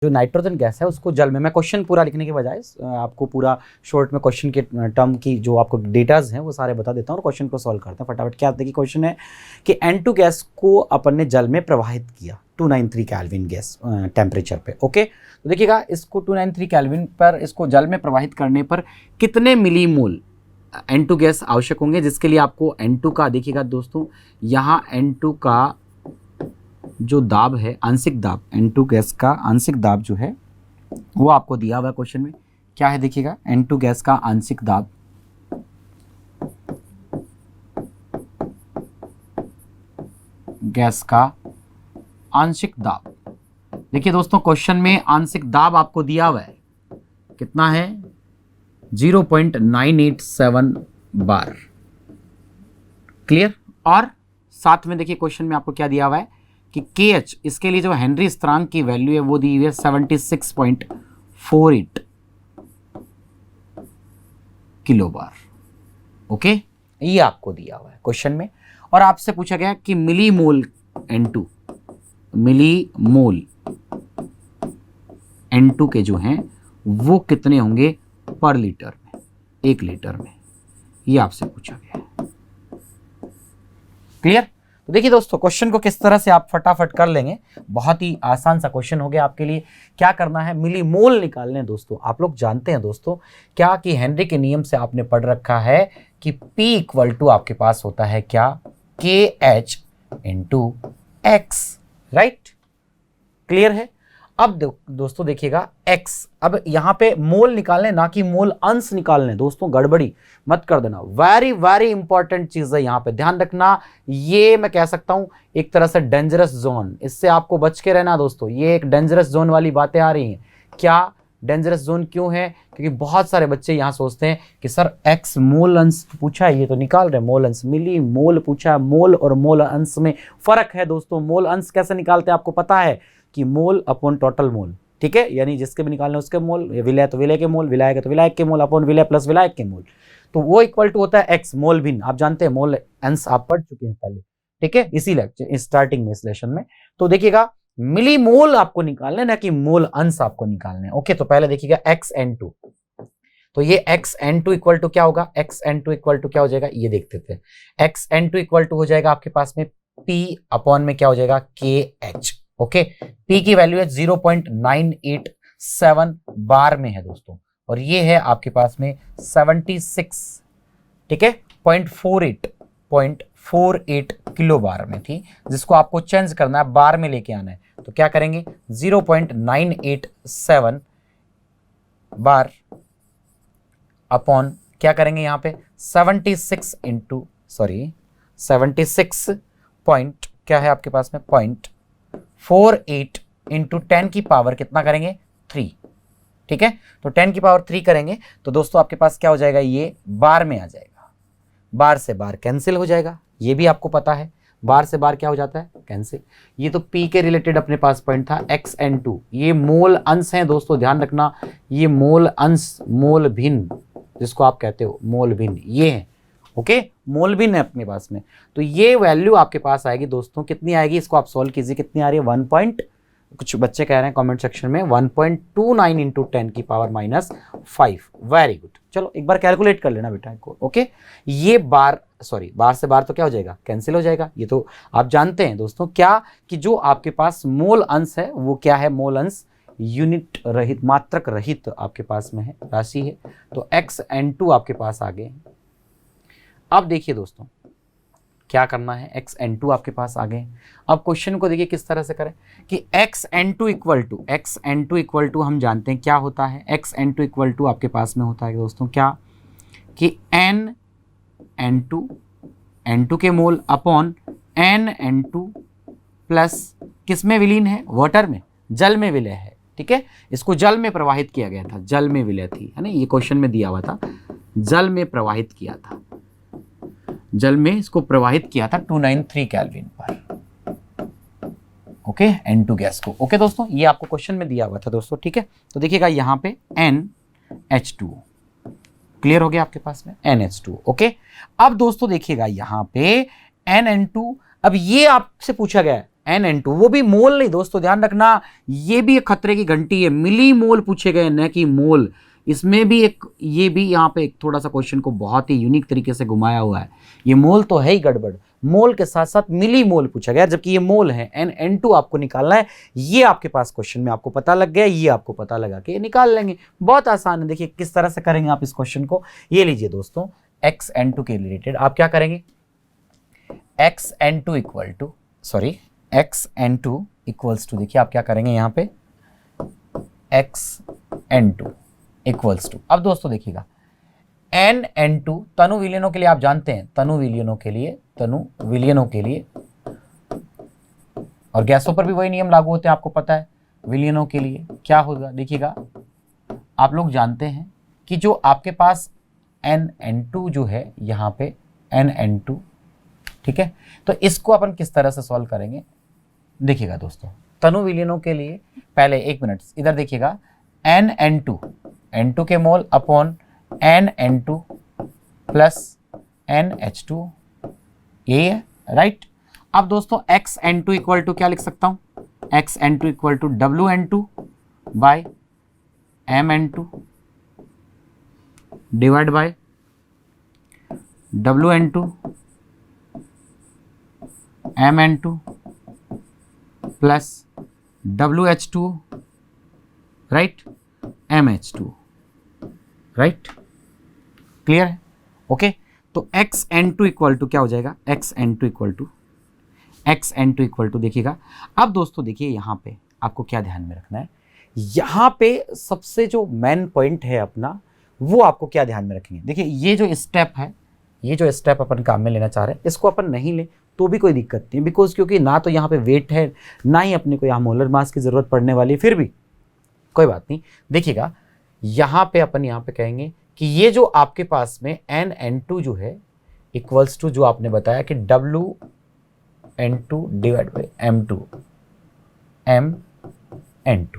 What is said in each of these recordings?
जो nitrogen gas है उसको जल में, मैं क्वेश्चन पूरा लिखने के बजाय आपको पूरा शॉर्ट में क्वेश्चन के टर्म की जो आपको डेटाज हैं वो सारे बता देता हूँ और क्वेश्चन को सॉल्व करते हैं फटाफट। क्या देखिए क्वेश्चन है कि N2 गैस को अपन ने जल में प्रवाहित किया 293 केल्विन गैस टेम्परेचर पे। ओके, तो देखिएगा इसको 293 केल्विन पर इसको जल में प्रवाहित करने पर कितने मिलीमोल N2 गैस आवश्यक होंगे, जिसके लिए आपको N2 का देखिएगा दोस्तों, यहाँ N2 का जो दाब है, आंशिक दाब, N2 गैस का आंशिक दाब जो है वो आपको दिया हुआ है क्वेश्चन में। क्या है देखिएगा, N2 गैस का आंशिक दाब, गैस का आंशिक दाब, देखिए दोस्तों क्वेश्चन में आंशिक दाब आपको दिया हुआ है, कितना है 0.987 बार। क्लियर। और साथ में देखिए क्वेश्चन में आपको क्या दिया हुआ है कि KH, इसके लिए जो हेनरी स्थिरांक की वैल्यू है वो दी हुई है 76.48 किलो बार। ओके, ये आपको दिया हुआ है क्वेश्चन में। और आपसे पूछा गया कि मिलीमोल N2, मिलीमोल N2 के जो हैं वो कितने होंगे पर लीटर में, 1 लीटर में, ये आपसे पूछा गया है। क्लियर। तो देखिए दोस्तों क्वेश्चन को किस तरह से आप फटाफट कर लेंगे, बहुत ही आसान सा क्वेश्चन हो गया आपके लिए। क्या करना है, मिलीमोल निकालने हैं दोस्तों। आप लोग जानते हैं दोस्तों क्या कि हेनरी के नियम से आपने पढ़ रखा है कि P इक्वल टू आपके पास होता है क्या, KH into X, right. Clear है। अब दोस्तों देखिएगा X, अब यहां पे मोल निकालने ना कि मोल अंश निकालने। दोस्तों गड़बड़ी मत कर देना, वेरी वेरी इंपॉर्टेंट चीज है, यहां पे ध्यान रखना। ये मैं कह सकता हूं एक तरह से डेंजरस जोन, इससे आपको बच के रहना दोस्तों। ये एक डेंजरस जोन वाली बातें आ रही हैं। क्या डेंजरस जोन क्यों है, क्योंकि बहुत सारे बच्चे यहां सोचते हैं कि सर X मोल अंश पूछा है, ये तो निकाल रहे मोल अंश, मिली मोल पूछा है, मोल और मोल अंश में फर्क है दोस्तों। मोल अंश कैसे निकालते हैं आपको पता है कि मोल अपॉन टोटल मोल, ठीक है, यानी जिसके भी निकालने उसके मोल, विलय तो विलय के मोल, विलायक है तो विलायक के मोल, अपॉन विलय प्लस विलायक के मोल, तो वो इक्वल टू होता है X मोल भिन्न। आप जानते हैं मोल अंश आप पढ़ चुके हैं पहले, ठीक है, इसी लेक्चर स्टार्टिंग में इस लेसन में। तो देखिएगा मिली मोल आपको निकालना ना कि मोल अंश आपको निकालना है। ओके, तो पहले देखिएगा XN2, तो ये XN2 इक्वल टू क्या होगा, XN2 इक्वल टू क्या हो जाएगा, ये देखते थे। XN2 इक्वल टू हो जाएगा आपके पास में P अपॉन में क्या हो जाएगा KH। ओके, P की वैल्यू है 0.987 बार में है दोस्तों, और ये है आपके पास में 76, ठीक है, 0.48 किलो बार में थी, जिसको आपको चेंज करना है, बार में लेके आना है। तो क्या करेंगे 0.987 बार अपॉन क्या करेंगे यहाँ पे 76 पॉइंट क्या है आपके पास में 0.48 इंटू 10 की पावर कितना करेंगे 3, ठीक है। तो 10 की पावर 3 करेंगे तो दोस्तों आपके पास क्या हो जाएगा, ये बार में आ जाएगा, बार से बार कैंसिल हो जाएगा, ये भी आपको पता है, बार से बार क्या हो जाता है कैंसिल। ये तो P के रिलेटेड अपने पास पॉइंट था। XN2 ये मोल अंश है दोस्तों, ध्यान रखना, ये मोल अंश, मोल भिन्न जिसको आप कहते हो मोल भिन्न, ये है। ओके, मोल भिन्न है अपने पास में। तो ये वैल्यू आपके पास आएगी दोस्तों, कितनी आएगी, इसको आप सॉल्व कीजिए, कितनी आ रही है 1 कुछ बच्चे कह रहे हैं कमेंट सेक्शन में 1.29 इंटू 10 की पावर -5। वेरी गुड, चलो एक बार कैलकुलेट कर लेना बेटा को। ओके, ये बार से बार तो क्या हो जाएगा कैंसिल हो जाएगा। ये तो आप जानते हैं दोस्तों क्या कि जो आपके पास मोल अंश है वो क्या है, मोल अंश यूनिट रहित, मात्रक रहित आपके पास में है, राशि है। तो XN2 आपके पास आ गए। अब देखिए दोस्तों क्या करना है, XN2 आपके पास आ गए। अब क्वेश्चन को देखिए किस तरह से करें कि XN2 इक्वल टू हम जानते हैं क्या होता है। XN2 इक्वल टू आपके पास में होता है दोस्तों क्या कि N2 के मोल अपॉन NN2 प्लस किस में विलीन है, वाटर में, जल में विलय है, ठीक है। इसको जल में प्रवाहित किया गया था, जल में विलय थी, है ना, ये क्वेश्चन में दिया हुआ था, जल में प्रवाहित किया था, जल में इसको प्रवाहित किया था 293 केल्विन पर। ओके, N2 गैस को। ओके दोस्तों, ये आपको क्वेश्चन में दिया हुआ था दोस्तों, ठीक है। तो देखिएगा यहाँ पे NH2 क्लियर हो गया आपके पास में, NH2। ओके, अब दोस्तों देखिएगा यहाँ पे NN2, अब ये आपसे पूछा गया है NN2, वो भी मोल नहीं दोस्तों, ध्यान रखना, ये भी एक खतरे की घंटी है, मिली मोल पूछे गए न कि मोल। इसमें भी एक, ये भी यहाँ पे एक थोड़ा सा क्वेश्चन को बहुत ही यूनिक तरीके से घुमाया हुआ है। ये मोल तो है ही गड़बड़, मोल के साथ साथ मिली मोल पूछा गया, जबकि ये मोल है। NN2 आपको निकालना है, ये आपके पास क्वेश्चन में आपको पता लग गया, ये आपको पता लगा कि निकाल लेंगे, बहुत आसान है। देखिए किस तरह से करेंगे आप इस क्वेश्चन को, ये लीजिए दोस्तों, XN2 के रिलेटेड आप क्या करेंगे, XN2 equal to, sorry XN2 equals to, देखिए आप क्या करेंगे यहाँ पे, XN2 इक्वल्स टू, अब दोस्तों देखिएगा NN2 तनु विलियनों के लिए आप जानते हैं, तनु विलियनों के लिए, और गैसों पर भी वही नियम लागू होते हैं, आपको पता है। विलियनों के लिए क्या होगा, देखिएगा आप लोग जानते हैं कि जो आपके पास NN2 जो है यहाँ पे NN2, ठीक है, तो इसको अपन किस तरह से सॉल्व करेंगे, देखिएगा दोस्तों, तनु विलियनों के लिए पहले एक मिनट इधर देखिएगा, N2 के mole upon NN2 plus NH2, ये है राइट। अब दोस्तों XN2 इक्वल टू क्या लिख सकता हूं, XN2 equal to WN2 by MN2 divide by WN2 MN2 plus WH2 right, MH2 right, clear है, ओके। तो XN2 इक्वल टू क्या हो जाएगा, XN2 इक्वल टू देखिएगा। अब दोस्तों देखिए यहाँ पे आपको क्या ध्यान में रखना है, यहाँ पे सबसे जो मेन पॉइंट है अपना, वो आपको क्या ध्यान में रखेंगे। देखिए ये जो स्टेप है, ये जो स्टेप अपन काम में लेना चाह रहे हैं, इसको अपन नहीं ले तो भी कोई दिक्कत नहीं, बिकॉज क्योंकि ना तो यहाँ पे वेट है, ना ही अपने को यहाँ मोलर मास की जरूरत पड़ने वाली है, फिर भी कोई बात नहीं। देखिएगा यहाँ पे अपन यहाँ पे कहेंगे कि ये जो आपके पास में NN2 जो है इक्वल्स टू, जो आपने बताया कि WN2 divide by MN2,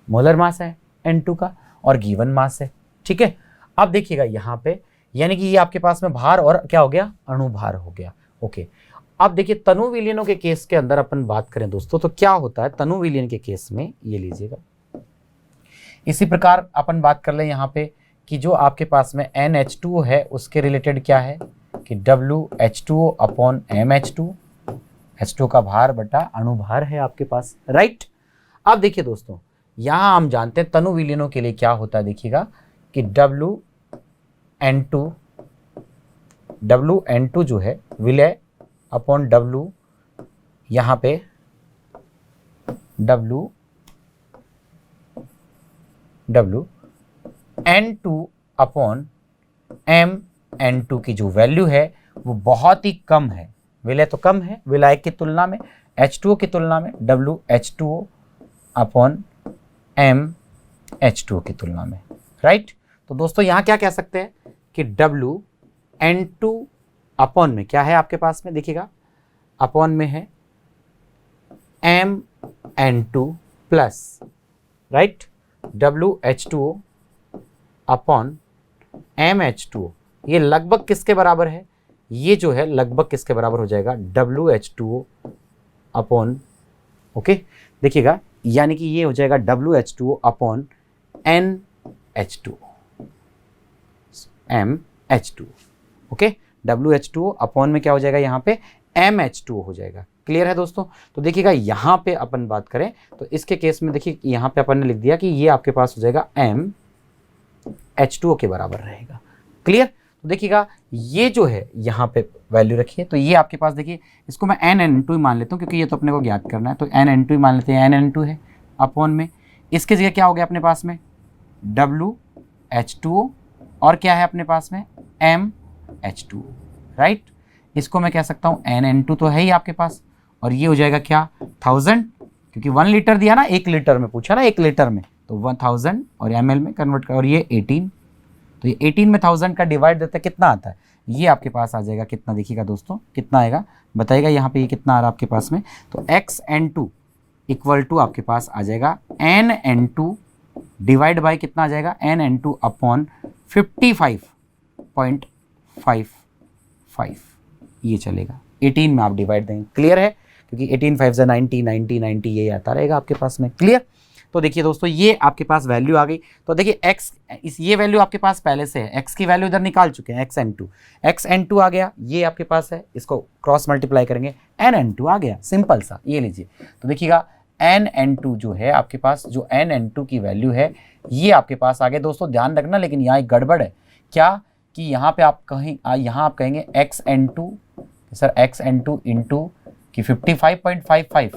molar mass है N2 का और गिवन मास है, ठीक है। अब देखिएगा यहाँ पे, यानी कि ये आपके पास में भार और क्या हो गया, अणुभार हो गया, ओके। अब देखिए तनु विलियनों के केस के अंदर अपन बात करें दोस्तों, तो क्या होता है तनु विलियन के केस में, ये लीजिएगा, इसी प्रकार अपन बात कर लें यहाँ पे कि जो आपके पास में NH2 है उसके रिलेटेड क्या है कि WH2 अपॉन MH2, H2 का भार बटा अणुभार है आपके पास, राइट। अब देखिए दोस्तों यहाँ हम जानते हैं तनु विलियनों के लिए क्या होता है, देखिएगा कि WN2 जो है विलय अपॉन W, यहाँ पे WN2 अपॉन MN2 की जो वैल्यू है वो बहुत ही कम है, विलय तो कम है विलायक की तुलना में, H2O की तुलना में, WH2O अपॉन MH2O की तुलना में, राइट। तो दोस्तों यहाँ क्या कह सकते हैं कि WN2 अपॉन में क्या है आपके पास में, देखिएगा अपॉन में है MN2 plus right WH2O upon MH2O, ये लगभग किसके बराबर है, ये जो है लगभग किसके बराबर हो जाएगा, WH2O अपॉन, ओके देखिएगा, यानी कि ये हो जाएगा WH2O upon NH2O, MH2O, okay. WH2O upon में क्या हो जाएगा, यहाँ पे MH2O हो जाएगा, क्लियर है दोस्तों। तो देखिएगा यहाँ पे अपन बात करें तो इसके केस में देखिए यहाँ पे अपन ने लिख दिया कि ये आपके पास हो जाएगा MH2O के बराबर रहेगा, क्लियर। तो देखिएगा ये जो है यहाँ पे वैल्यू रखिए, तो ये आपके पास देखिए, इसको मैं NN2 मान लेता हूँ क्योंकि ये तो अपने को ज्ञात करना है, तो NN2 मान लेते हैं, NN2 है अपॉन में इसके जगह क्या हो गया अपने पास में WH2O और क्या है अपने पास में MH2O, राइट। इसको मैं कह सकता हूँ NN2 तो है ही आपके पास, और ये हो जाएगा क्या 1000, क्योंकि 1 लीटर दिया ना, 1 लीटर में पूछा ना, 1 लीटर में, तो 1000 और ml में कन्वर्ट कर, और ये 18, तो ये 18 में 1000 का डिवाइड देता है कितना आता है, ये आपके पास आ जाएगा कितना, देखिएगा दोस्तों कितना आएगा बताइएगा, यहाँ पे ये कितना आ रहा है आपके पास में, तो XN2 इक्वल टू आपके पास आ जाएगा NN2 डिवाइड बाई कितना आ जाएगा, NN2 अपॉन 55.55, ये चलेगा, 18 में आप डिवाइड देंगे, क्लियर है। क्योंकि 18 5 से 90 90 90 ये आता रहेगा आपके पास में। क्लियर? तो देखिए दोस्तों ये आपके पास वैल्यू आ गई। तो देखिए x ये वैल्यू आपके पास पहले से है, x की वैल्यू इधर निकाल चुके हैं, xn2 आ गया, ये आपके पास है, इसको क्रॉस मल्टीप्लाई करेंगे nn2 आ गया, सिंपल सा। ये लीजिए तो देखिएगा nn2 जो है आपके पास, जो nn2 की वैल्यू है ये आपके पास आ गया। दोस्तों ध्यान रखना, लेकिन यहाँ एक गड़बड़ है क्या कि यहाँ पे आप कहीं यहाँ आप कहेंगे xn2 सर xn2 इंटू कि 55.55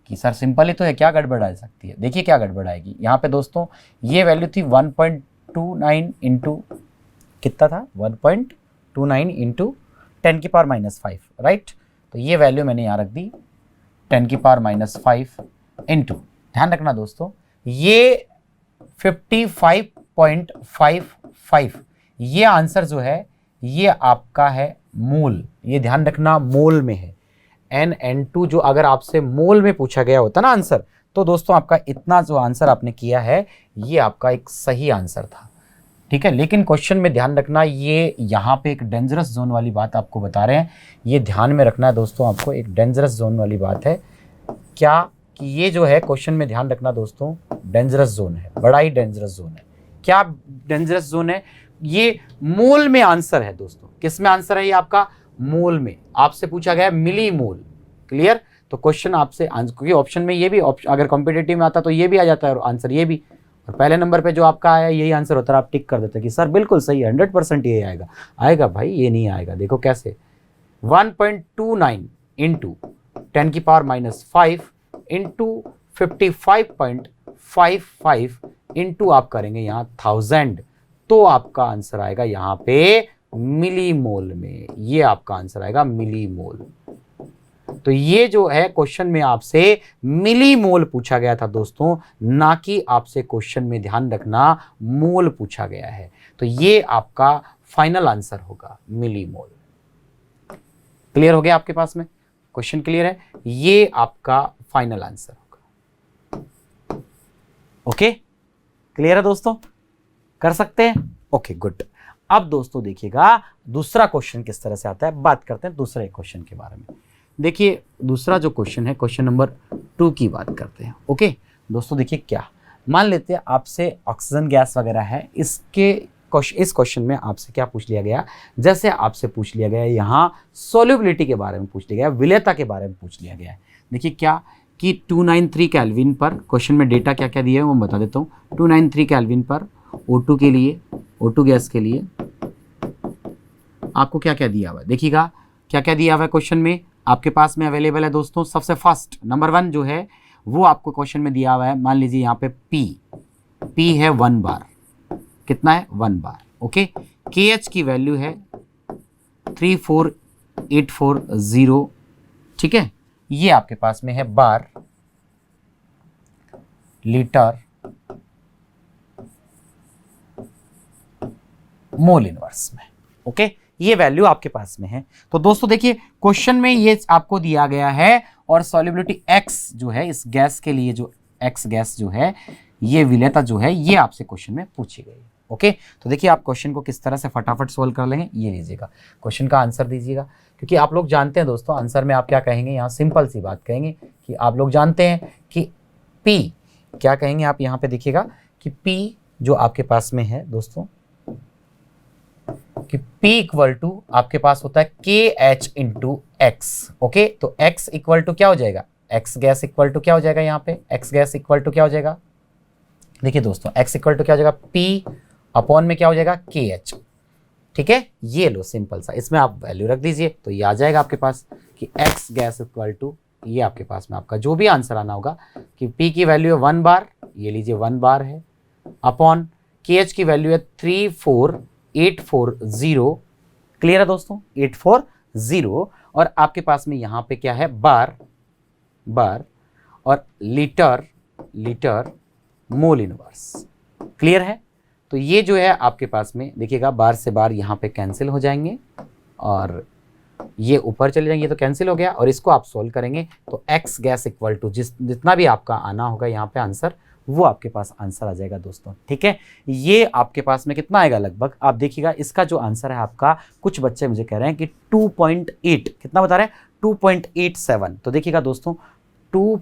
कि सर सिंपल ही तो है, क्या गड़बड़ आ सकती है? देखिए क्या गड़बड़ आएगी यहाँ पे दोस्तों, ये वैल्यू थी 1.29 इंटू कितना था 1.29 इंटू 10 की पावर -5, राइट। तो ये वैल्यू मैंने यहाँ रख दी 10 की पावर -5 इंटू, ध्यान रखना दोस्तों ये 55.55, ये आंसर जो है ये आपका है मोल, ये ध्यान रखना मोल में है। nn2 जो अगर आपसे मोल में पूछा गया होता ना आंसर, तो दोस्तों आपका इतना जो आंसर आपने किया है ये आपका एक सही आंसर था, ठीक है। लेकिन क्वेश्चन में ध्यान रखना, ये यहाँ पे एक डेंजरस जोन वाली बात आपको बता रहे हैं, ये ध्यान में रखना है दोस्तों, आपको एक डेंजरस जोन वाली बात है क्या कि ये जो है क्वेश्चन में ध्यान रखना दोस्तों, डेंजरस जोन है, बड़ा ही डेंजरस जोन है। क्या डेंजरस जोन है? ये मोल में आंसर है दोस्तों। किस में आंसर है ये आपका? मोल में। आपसे पूछा गया मिली मोल। क्लियर? तो क्वेश्चन आपसे, क्योंकि ऑप्शन में ये भी अगर कॉम्पिटिटिव में आता तो ये भी आ जाता है और आंसर ये भी, और पहले नंबर पे जो आपका आया यही आंसर होता है, आप टिक कर देते कि सर बिल्कुल सही है, 100% ये आएगा। आएगा भाई, ये नहीं आएगा। देखो कैसे, 1.29 इंटू 10 की पावर -5 इंटू 55.55 इंटू आप करेंगे यहाँ 1000, तो आपका आंसर आएगा यहाँ पे मिली मोल में। ये आपका आंसर आएगा मिली मोल। तो ये जो है क्वेश्चन में आपसे मिली मोल पूछा गया था दोस्तों, ना कि आपसे क्वेश्चन में ध्यान रखना मोल पूछा गया है। तो ये आपका फाइनल आंसर होगा मिली मोल। क्लियर हो गया आपके पास में? क्वेश्चन क्लियर है? ये आपका फाइनल आंसर होगा। ओके, क्लियर है दोस्तों? कर सकते हैं? Okay good. अब दोस्तों देखिएगा दूसरा क्वेश्चन किस तरह से आता है, बात करते हैं दूसरे क्वेश्चन के बारे में। देखिए दूसरा जो क्वेश्चन है, क्वेश्चन नंबर 2 की बात करते हैं। ओके दोस्तों, देखिए क्या मान लेते हैं आपसे ऑक्सीजन गैस वगैरह है, इस क्वेश्चन में आपसे क्या पूछ लिया गया, जैसे आपसे पूछ लिया गया यहाँ सोल्यूबिलिटी के बारे में पूछ लिया गया, विलेयता के बारे में पूछ लिया गया है। देखिए क्या कि 293 केल्विन पर, क्वेश्चन में डेटा क्या क्या दिया है वो मैं बता देता हूँ। 293 केल्विन पर O2 के लिए, O2 गैस के लिए आपको क्या क्या दिया हुआ है, देखिएगा क्या क्या दिया हुआ है क्वेश्चन में आपके पास में अवेलेबल है दोस्तों। सबसे फर्स्ट नंबर 1 जो है वो आपको क्वेश्चन में दिया हुआ है, मान लीजिए यहाँ पे P है 1 बार, कितना है 1 बार। ओके, KH की वैल्यू है 34840, ठीक है। ये आपके पास में है बार, लीटर, मोल इनवर्स में। ओके, ये वैल्यू आपके पास में है। तो दोस्तों देखिए क्वेश्चन में ये आपको दिया गया है, और सॉल्युबिलिटी X जो है इस गैस के लिए, जो X गैस जो है, ये विलेयता जो है ये आपसे क्वेश्चन में पूछी गई है। ओके, तो देखिए आप क्वेश्चन को किस तरह से फटाफट सोल्व कर लेंगे, ये लीजिएगा, क्वेश्चन का आंसर दीजिएगा। क्योंकि आप लोग जानते हैं दोस्तों आंसर में आप क्या कहेंगे, यहाँ सिंपल सी बात कहेंगे कि आप लोग जानते हैं कि P क्या कहेंगे आप, यहाँ पे देखिएगा कि P जो आपके पास में है दोस्तों, कि P इक्वल टू आपके पास होता है KH इंटू एक्स। ओके, तो X इक्वल टू क्या हो जाएगा, X गैस इक्वल टू क्या हो जाएगा, यहाँ पे X गैस इक्वल टू क्या हो जाएगा, देखिए दोस्तों X इक्वल टू क्या हो जाएगा, P अपॉन में क्या हो जाएगा KH, ठीक है। ये लो सिंपल सा, इसमें आप वैल्यू रख दीजिए तो ये आ जाएगा आपके पास कि X गैस इक्वल टू, ये आपके पास में आपका जो भी आंसर आना होगा कि P की वैल्यू है 1 बार, ये लीजिए 1 बार है, अपॉन KH की वैल्यू है 34840। क्लियर है दोस्तों, 840, और आपके पास में यहाँ पे क्या है बार, और लीटर, मोल इनवर्स। क्लियर है? तो ये जो है आपके पास में देखिएगा, बार से बार यहाँ पे कैंसिल हो जाएंगे और ये ऊपर चले जाएंगे, तो कैंसिल हो गया। और इसको आप सोल्व करेंगे तो X गैस इक्वल टू जितना भी आपका आना होगा यहाँ पे आंसर, वो आपके पास आंसर आ जाएगा दोस्तों, ठीक है। ये आपके पास में कितना आएगा लगभग, आप देखिएगा इसका जो आंसर है आपका, कुछ बच्चे मुझे कह रहे हैं कि 2.8, कितना बता रहे हैं 2.87, तो देखिएगा दोस्तों 2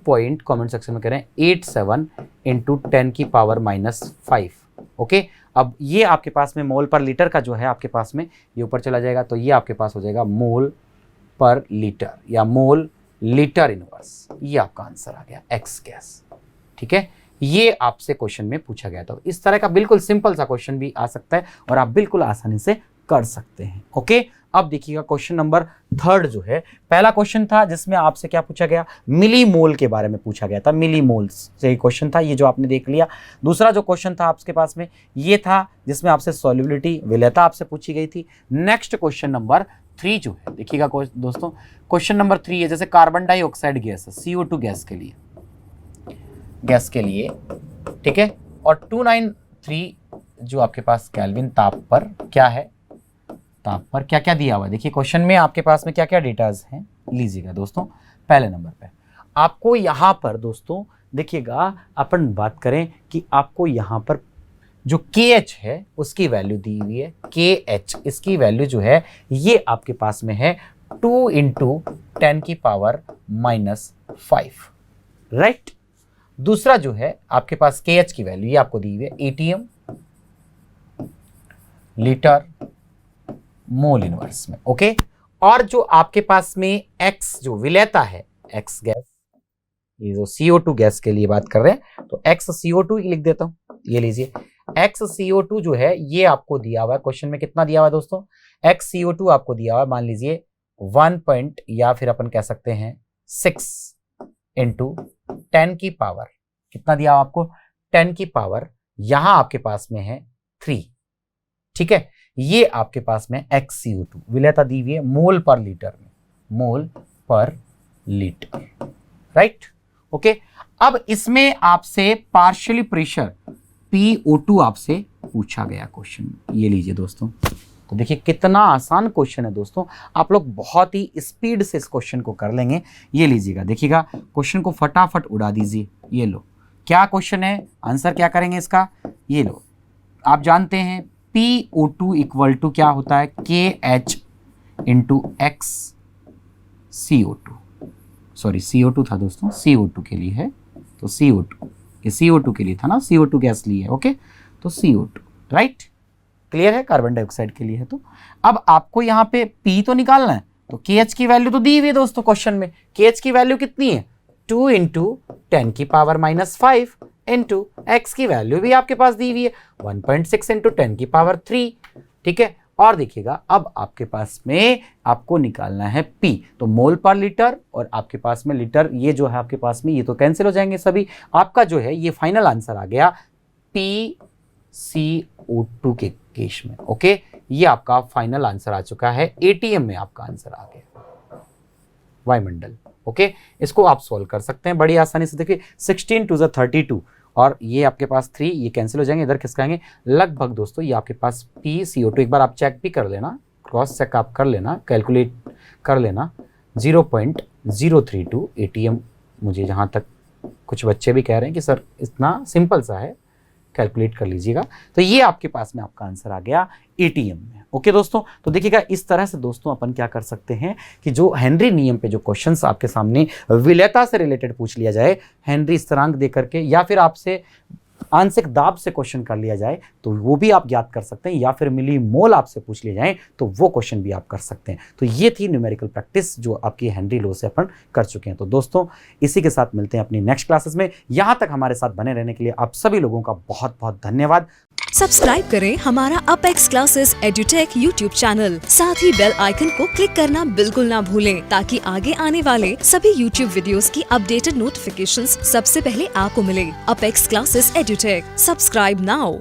कमेंट सेक्शन में करें 87 इंटू 10 की पावर -5। ओके, अब ये आपके पास में मोल पर लीटर का जो है आपके पास में ये ऊपर चला जाएगा, तो ये आपके पास हो जाएगा मोल पर लीटर या मोल लीटर इनवर्स। ये आपका आंसर आ गया एक्स गैस। ठीक है, ये आपसे क्वेश्चन में पूछा गया था। इस तरह का बिल्कुल सिंपल सा क्वेश्चन भी आ सकता है और आप बिल्कुल आसानी से कर सकते हैं। ओके, अब देखिएगा क्वेश्चन नंबर 3 जो है, पहला क्वेश्चन था जिसमें आपसे क्या पूछा गया, मिली मोल के बारे में पूछा गया था। मिली मोल्स से क्वेश्चन था, ये जो आपने देख लिया। दूसरा जो क्वेश्चन था आपके पास में ये था जिसमें आपसे सॉल्युबिलिटी विलेयता आपसे पूछी गई थी। नेक्स्ट क्वेश्चन नंबर 3 जो है, देखिएगा दोस्तों क्वेश्चन नंबर 3 है, जैसे कार्बन डाइऑक्साइड गैस है, CO2 गैस के लिए, ठीक है, और 293 जो आपके पास केल्विन ताप पर क्या है, ताप पर क्या क्या दिया हुआ है। देखिए क्वेश्चन में आपके पास में क्या क्या डेटाज हैं, लीजिएगा दोस्तों। पहले नंबर पे आपको यहाँ पर दोस्तों देखिएगा, अपन बात करें कि आपको यहाँ पर जो KH है उसकी वैल्यू दी हुई है। KH इसकी वैल्यू जो है ये आपके पास में है 2 इंटू 10 की पावर -5, राइट। दूसरा जो है आपके पास KH की वैल्यू ये आपको दी हुई है ATM लीटर मोल इनवर्स में। ओके, और जो आपके पास में X जो विलेयता है, X गैस, ये जो CO2 गैस के लिए बात कर रहे हैं, तो XCO2 लिख देता हूं, ये लीजिए। XCO2 जो है ये आपको दिया हुआ है क्वेश्चन में, कितना दिया हुआ है दोस्तों, XCO2 आपको दिया हुआ है, मान लीजिए 1 या फिर अपन कह सकते हैं 6 इंटू 10 की पावर, कितना दिया हुआ आपको, 10 की पावर, यहां आपके पास में है 3। ठीक है, ये आपके पास में XCO2 विलेयता दी हुई है मोल पर लीटर में, मोल पर लीटर, राइट। ओके, अब इसमें आपसे पार्शियली प्रेशर PO2 आपसे पूछा गया क्वेश्चन, ये लीजिए दोस्तों। तो देखिए कितना आसान क्वेश्चन है दोस्तों, आप लोग बहुत ही स्पीड से इस क्वेश्चन को कर लेंगे। ये लीजिएगा, देखिएगा क्वेश्चन को फटाफट उड़ा दीजिए। ये लो, क्या क्वेश्चन है, आंसर क्या करेंगे इसका, ये लो। आप जानते हैं PO2 इक्वल टू क्या होता है, KH into XCO2, sorry CO2 था दोस्तों, CO2 के लिए है, तो CO2, ये CO2 के लिए था ना, CO2 गैस ली है। ओके, तो CO2, राइट, क्लियर है, कार्बन डाइऑक्साइड के लिए है। तो अब आपको यहाँ पे P तो निकालना है, तो KH की वैल्यू तो दी हुई है दोस्तों क्वेश्चन में। KH की वैल्यू कितनी है, 2 इंटू 10 की पावर -5 इंटू X की वैल्यू भी आपके पास दी हुई है 1.6 इंटू 10 की पावर 3। ठीक है, और देखिएगा अब आपके पास में आपको निकालना है P, तो मोल पर लीटर और आपके पास में लीटर, ये जो है आपके पास में ये तो कैंसिल हो जाएंगे सभी। आपका जो है ये फाइनल आंसर आ गया PCO2 के केस में। ओके, ये आपका फाइनल आंसर आ चुका है, ATM में आपका आंसर आ गया, वायुमंडल। ओके, इसको आप सॉल्व कर सकते हैं बड़ी आसानी से। देखिए 16 टू द 32 और ये आपके पास 3, ये कैंसिल हो जाएंगे, इधर किसका आएंगे, लगभग दोस्तों ये आपके पास PCO2, एक बार आप चेक भी कर लेना, क्रॉस चेक आप कर लेना, कैलकुलेट कर लेना, 0.032 ATM। मुझे जहाँ तक कुछ बच्चे भी कह रहे हैं कि सर इतना सिंपल सा है, कैलकुलेट कर लीजिएगा। तो ये आपके पास में आपका आंसर आ गया ATM में। ओके दोस्तों, तो देखिएगा इस तरह से दोस्तों अपन क्या कर सकते हैं कि जो हेनरी नियम पे जो क्वेश्चंस आपके सामने विलेयता से रिलेटेड पूछ लिया जाए, हेनरी स्थिरांक दे करके, या फिर आपसे आंशिक दाब से क्वेश्चन कर लिया जाए तो वो भी आप ज्ञात कर सकते हैं, या फिर मिली मोल आपसे पूछ लिए जाए तो वो क्वेश्चन भी आप कर सकते हैं। तो ये थी न्यूमेरिकल प्रैक्टिस जो आपकी हेनरी लॉ से अपन कर चुके हैं। तो दोस्तों इसी के साथ मिलते हैं अपनी नेक्स्ट क्लासेस में। यहां तक हमारे साथ बने रहने के लिए आप सभी लोगों का बहुत बहुत धन्यवाद। सब्सक्राइब करें हमारा apex classes edutech YouTube channel, साथ ही बेल आइकन को क्लिक करना बिल्कुल ना भूलें ताकि आगे आने वाले सभी यूट्यूब वीडियोस की अपडेटेड नोटिफिकेशंस सबसे पहले आपको मिले। Apex classes edutech, subscribe now.